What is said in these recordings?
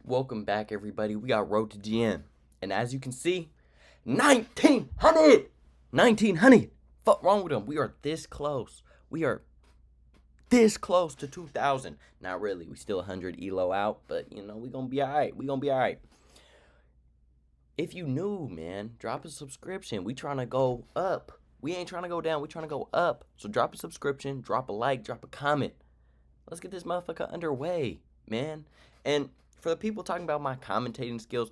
Welcome back, everybody. We got Road to GM. And as you can see, 1900! 1900! Fuck wrong with them? We are this close. We are this close to 2000. Not really. We still 100 elo out, but we gonna be alright. We gonna be alright. If you new, man, drop a subscription. We trying to go up. We ain't trying to go down. We trying to go up. So drop a subscription, drop a like, drop a comment. Let's get this motherfucker underway, man. And for the people talking about my commentating skills,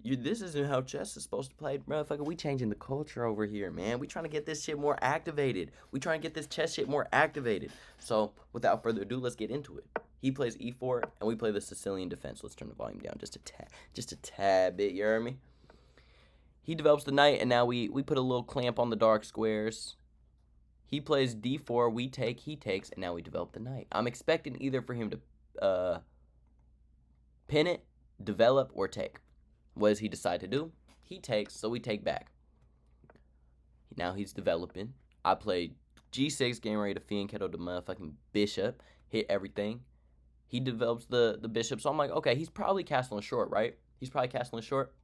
this isn't how chess is supposed to play, motherfucker. We changing the culture over here, man. We trying to get this shit more activated. We trying to get this chess shit more activated. So without further ado, let's get into it. He plays e4, and we play the Sicilian defense. Let's turn the volume down just a tad bit. You heard me? He develops the knight, and now we put a little clamp on the dark squares. He plays d4, we take, he takes, and now we develop the knight. I'm expecting either for him to pin it, develop, or take. What does he decide to do? He takes, so we take back. Now he's developing. I play g6, getting ready to fianchetto the motherfucking bishop, hit everything. He develops the bishop, so I'm like, okay, he's probably castling short, right? He's probably castling short.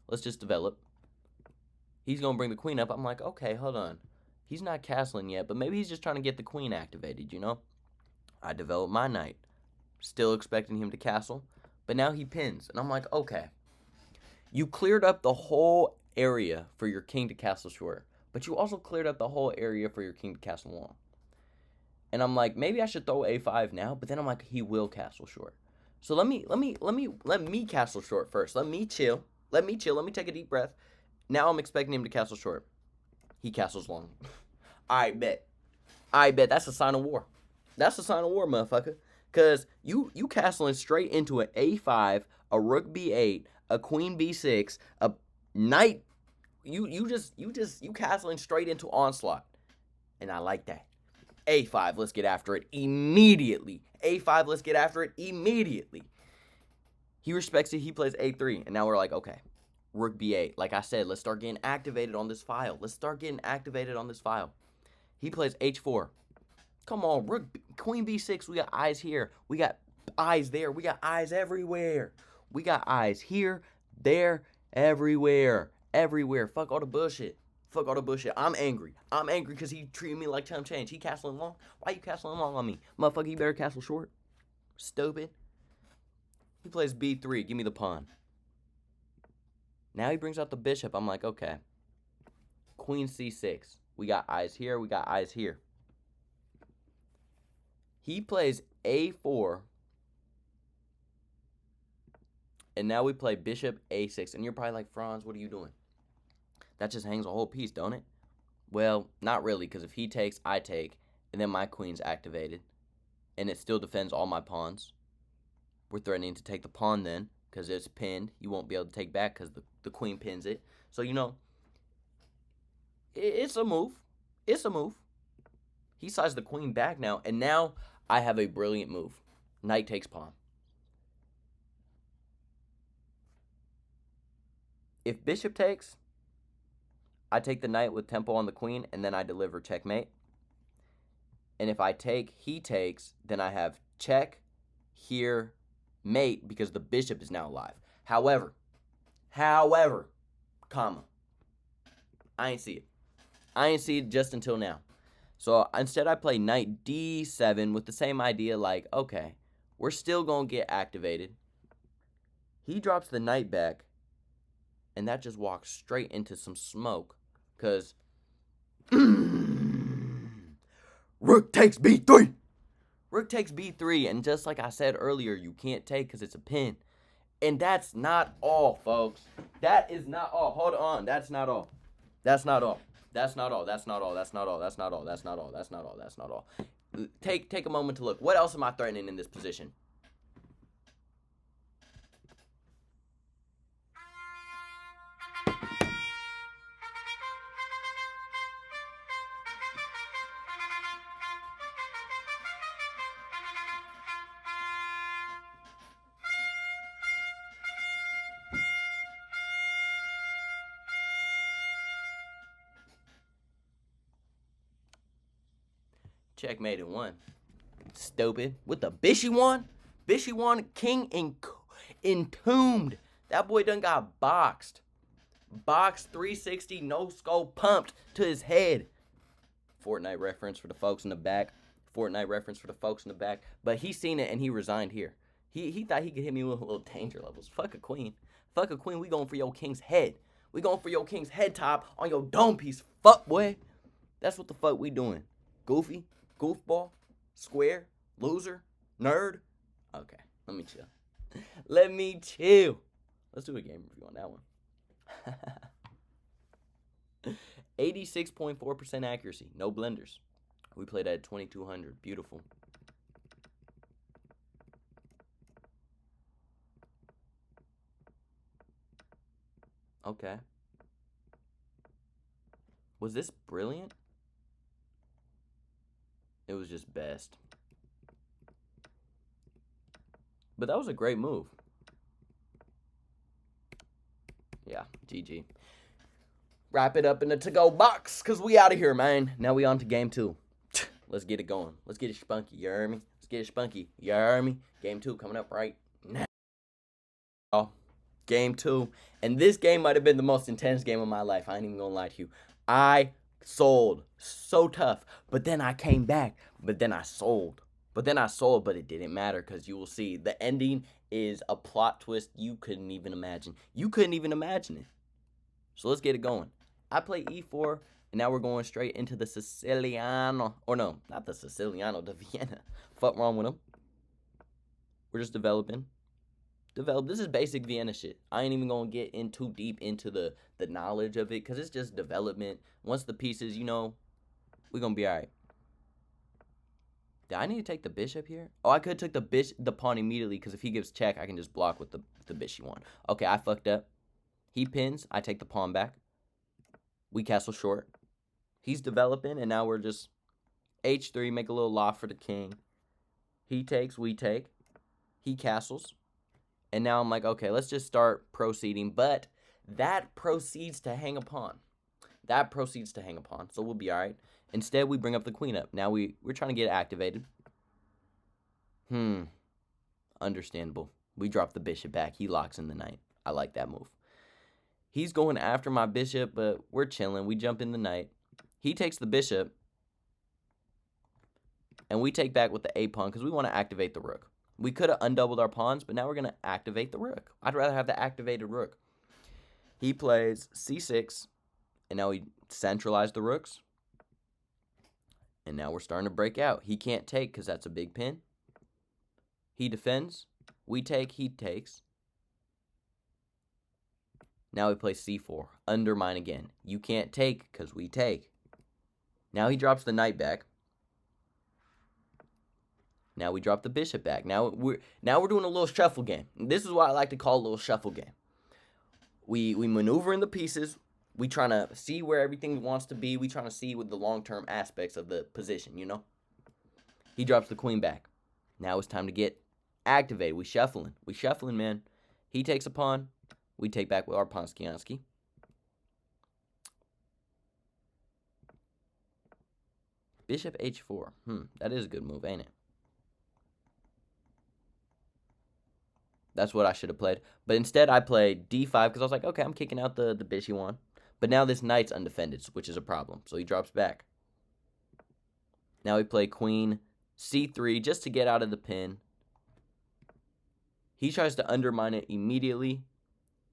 Let's just develop. He's going to bring the queen up. I'm like, okay, hold on. He's not castling yet, but maybe he's just trying to get the queen activated, I develop my knight. Still expecting him to castle, but now he pins. And I'm like, okay. You cleared up the whole area for your king to castle short, but you also cleared up the whole area for your king to castle long. And I'm like, maybe I should throw a5 now, but then I'm like, he will castle short. So let me castle short first. Let me chill. Let me take a deep breath. Now I'm expecting him to castle short. He castles long. I bet. That's a sign of war. That's a sign of war, motherfucker. Because you castling straight into an a5, a rook b8, a queen b6, a knight. You castling straight into onslaught. And I like that. a5, let's get after it immediately. a5, let's get after it immediately. He respects it. He plays a3. And now we're like, okay. Rook b8. Like I said, let's start getting activated on this file. He plays h4. Come on, queen b6. We got eyes here. We got eyes there. We got eyes everywhere. We got eyes here, there, everywhere. Fuck all the bullshit. I'm angry because he treated me like chump change. He castling long. Why you castling long on me? Motherfucker, you better castle short. Stupid. He plays b3. Give me the pawn. Now he brings out the bishop. I'm like, okay. Queen c6. We got eyes here. We got eyes here. He plays a4. And now we play bishop a6. And you're probably like, Franz, what are you doing? That just hangs a whole piece, don't it? Well, not really, because if he takes, I take. And then my queen's activated. And it still defends all my pawns. We're threatening to take the pawn then, because it's pinned. You won't be able to take back because the queen pins it. So, it's a move. He slides the queen back now, and now I have a brilliant move. Knight takes pawn. If bishop takes, I take the knight with tempo on the queen, and then I deliver checkmate. And if I take, he takes, then I have check, here, mate, because the bishop is now alive. However, comma, I ain't see it just until now. So instead I play knight d7 with the same idea, like, okay, we're still going to get activated. He drops the knight back, and that just walks straight into some smoke, because rook takes b3. Rook takes b3, and just like I said earlier, you can't take because it's a pin. And that's not all, folks. That is not all. Hold on. That's not all. Take a moment to look. What else am I threatening in this position? Checkmate in one. Stupid. With the Bishy one? Bishy one, king entombed. That boy done got boxed. Boxed 360, no scope, pumped to his head. Fortnite reference for the folks in the back. Fortnite reference for the folks in the back. But he seen it and he resigned here. He thought he could hit me with a little danger levels. Fuck a queen. Fuck a queen. We going for your king's head. We going for your king's head top on your dome piece. Fuck, boy. That's what the fuck we doing. Goofy, goofball, square, loser, nerd. Okay, let me chill. Let me chill. Let's do a game review on that one. 86.4% accuracy. No blenders. We played at 2200. Beautiful. Okay. Was this brilliant? It was just best. But that was a great move. Yeah, GG. Wrap it up in the to-go box, because we out of here, man. Now we on to game 2. Let's get it going. Let's get it spunky, you hear me? Let's get it spunky, you hear me? Game 2 coming up right now. Game 2. And this game might have been the most intense game of my life. I ain't even gonna lie to you. I sold so tough. But then I came back. But then I sold. But it didn't matter, because you will see the ending is a plot twist you couldn't even imagine. You couldn't even imagine it. So let's get it going. I play e4, and now we're going straight into the Siciliano. Or no, not the Siciliano, the Vienna. Fuck wrong with them. We're just developing. This is basic Vienna shit. I ain't even gonna get in too deep into the knowledge of it, because it's just development. Once the pieces, you know, we're gonna be alright. Did I need to take the bishop here? Oh, I could have took the pawn immediately, because if he gives check, I can just block with the bishop one. Okay, I fucked up. He pins. I take the pawn back. We castle short. He's developing, and now we're just h3, make a little loft for the king. He takes, we take. He castles. And now I'm like, okay, let's just start proceeding. But that proceeds to hang a pawn. So we'll be all right. Instead, we bring up the queen up. Now we're trying to get it activated. Understandable. We drop the bishop back. He locks in the knight. I like that move. He's going after my bishop, but we're chilling. We jump in the knight. He takes the bishop. And we take back with the a pawn because we want to activate the rook. We could have undoubled our pawns, but now we're going to activate the rook. I'd rather have the activated rook. He plays c6, and now we centralize the rooks. And now we're starting to break out. He can't take because that's a big pin. He defends. We take, he takes. Now we play c4. Undermine again. You can't take because we take. Now he drops the knight back. Now we drop the bishop back. Now we're doing a little shuffle game. This is what I like to call a little shuffle game. We maneuver in the pieces. We trying to see where everything wants to be. We trying to see with the long-term aspects of the position, you know? He drops the queen back. Now it's time to get activated. We shuffling, man. He takes a pawn. We take back with our Ponskiansky. Bishop h4. That is a good move, ain't it? That's what I should have played. But instead, I played d5 because I was like, okay, I'm kicking out the bishop one. But now this knight's undefended, which is a problem. So he drops back. Now we play queen c3 just to get out of the pin. He tries to undermine it immediately.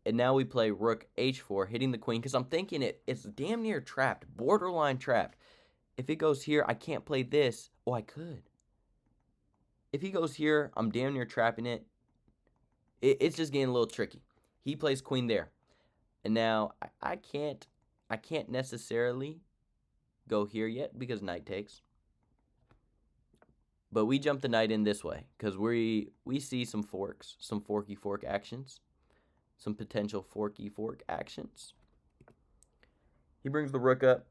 And now we play rook h4, hitting the queen. Because I'm thinking it's damn near trapped. Borderline trapped. If it goes here, I can't play this. Oh, I could. If he goes here, I'm damn near trapping it. It's just getting a little tricky. He plays queen there. And now I can't necessarily go here yet because knight takes. But we jump the knight in this way because we see some forks, some forky fork actions, some potential forky fork actions. He brings the rook up.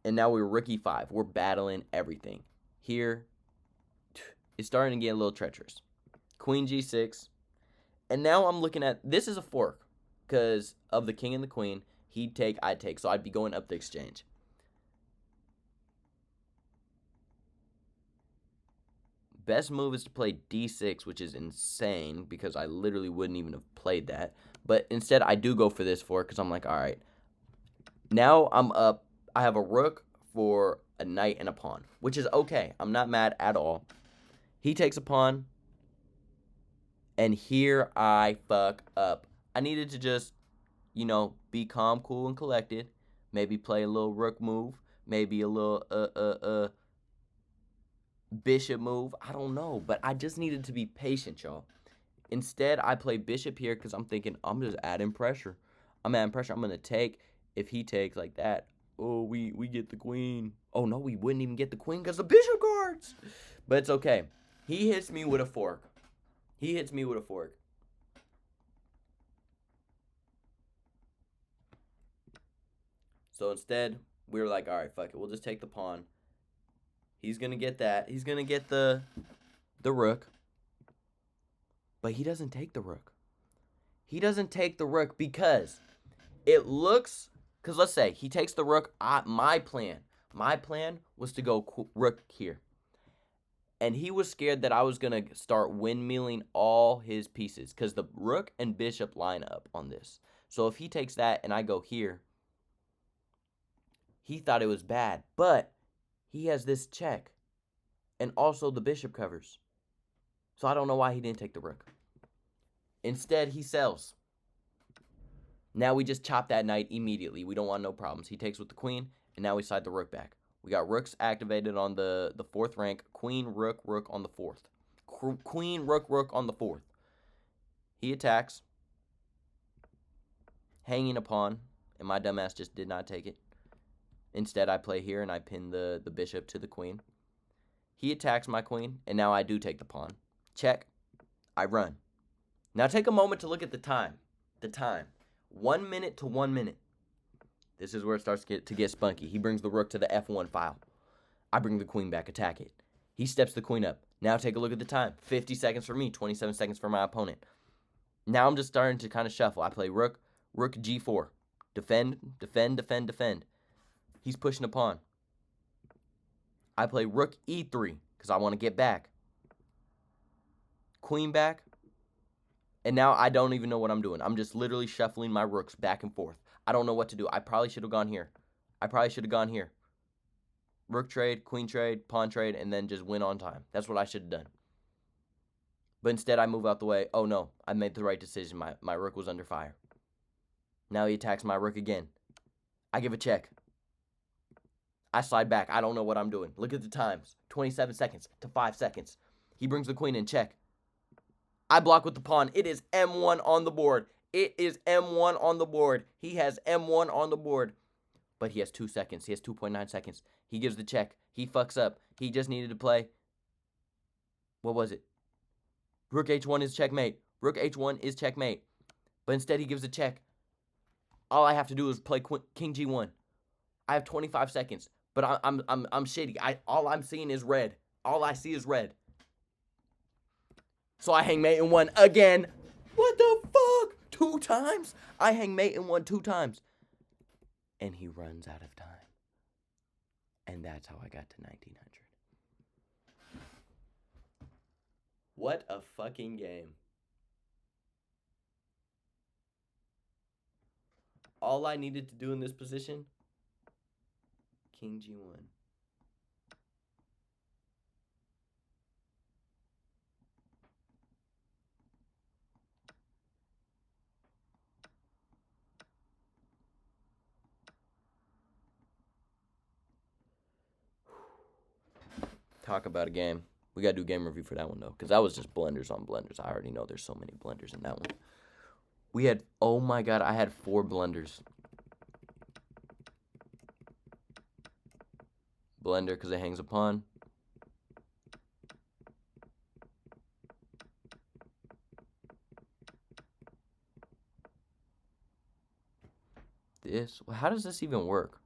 And now we're rook e5. We're battling everything. Here, it's starting to get a little treacherous. Queen g6. And now I'm looking at, this is a fork because of the king and the queen. He'd take, I'd take. So I'd be going up the exchange. Best move is to play d6, which is insane because I literally wouldn't even have played that. But instead, I do go for this fork because I'm like, all right. Now I'm up. I have a rook for a knight and a pawn, which is okay. I'm not mad at all. He takes a pawn, and here I fuck up. I needed to just, be calm, cool, and collected. Maybe play a little rook move. Maybe a little bishop move. I don't know, but I just needed to be patient, y'all. Instead, I play bishop here because I'm thinking I'm just adding pressure. I'm adding pressure. I'm going to take. If he takes like that, oh, we get the queen. Oh, no, we wouldn't even get the queen because the bishop guards. But it's okay. He hits me with a fork. So instead, we were like, all right, fuck it. We'll just take the pawn. He's going to get that. He's going to get the rook. But he doesn't take the rook. He doesn't take the rook because it looks... Because let's say he takes the rook. My plan was to go rook here. And he was scared that I was going to start windmilling all his pieces. Because the rook and bishop line up on this. So if he takes that and I go here, he thought it was bad. But he has this check. And also the bishop covers. So I don't know why he didn't take the rook. Instead, he sells. Now we just chop that knight immediately. We don't want no problems. He takes with the queen, and now we slide the rook back. We got rooks activated on the 4th rank. Queen, rook, rook on the 4th. Queen, rook, rook on the 4th. He attacks. Hanging a pawn, and my dumbass just did not take it. Instead, I play here, and I pin the bishop to the queen. He attacks my queen, and now I do take the pawn. Check. I run. Now take a moment to look at the time. 1 minute to 1 minute. This is where it starts to get spunky. He brings the rook to the F1 file. I bring the queen back, attack it. He steps the queen up. Now take a look at the time. 50 seconds for me, 27 seconds for my opponent. Now I'm just starting to kind of shuffle. I play rook G4. Defend, defend, defend, defend. He's pushing a pawn. I play rook E3 because I want to get back. Queen back. And now I don't even know what I'm doing. I'm just literally shuffling my rooks back and forth. I don't know what to do. I probably should have gone here. Rook trade, queen trade, pawn trade, and then just win on time. That's what I should have done. But instead, I move out the way. Oh, no. I made the right decision. My rook was under fire. Now he attacks my rook again. I give a check. I slide back. I don't know what I'm doing. Look at the times. 27 seconds to 5 seconds. He brings the queen in. Check. I block with the pawn. It is M1 on the board. He has M1 on the board. But he has 2 seconds. He has 2.9 seconds. He gives the check. He fucks up. He just needed to play. What was it? Rook H1 is checkmate. But instead he gives a check. All I have to do is play King G1. I have 25 seconds. But I'm shitty. All I'm seeing is red. All I see is red. So I hang mate in 1 again. What the fuck? 2 times? I hang mate in 1 2 times. And he runs out of time. And that's how I got to 1900. What a fucking game. All I needed to do in this position, King G1. Talk about a game. We got to do game review for that one, though, because that was just blunders on blunders. I already know there's so many blunders in that one. We had, oh my god, I had 4 blunders. Blunder because it hangs a pawn. This, how does this even work?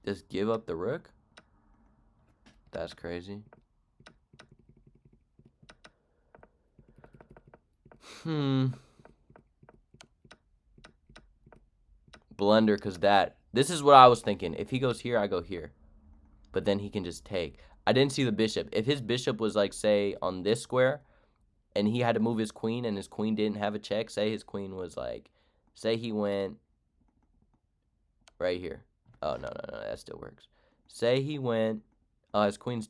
Just give up the rook? That's crazy. Blunder, because this is what I was thinking. If he goes here, I go here. but then he can just take. I didn't see the bishop. If his bishop was like, say, on this square, and he had to move his queen, and his queen didn't have a check, say his queen was like, say he went right here. Oh, no, that still works. Say he went, his queen's,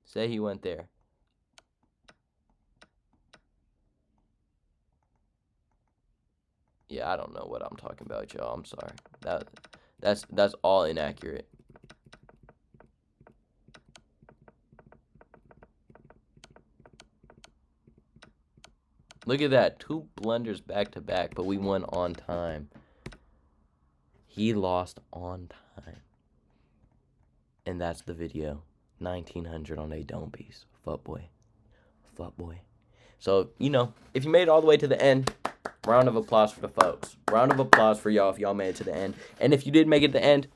say he went there. Yeah, I don't know what I'm talking about, y'all. I'm sorry. That's all inaccurate. Look at that. 2 blunders back to back, but we won on time. He lost on time. And that's the video. 1900 on a dome piece. Fuckboy. So, you know, if you made it all the way to the end, round of applause for the folks. Round of applause for y'all if y'all made it to the end. And if you did make it to the end,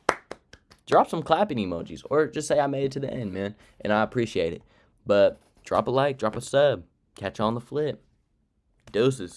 drop some clapping emojis. Or just say I made it to the end, man. And I appreciate it. But drop a like, drop a sub. Catch you on the flip. Deuces.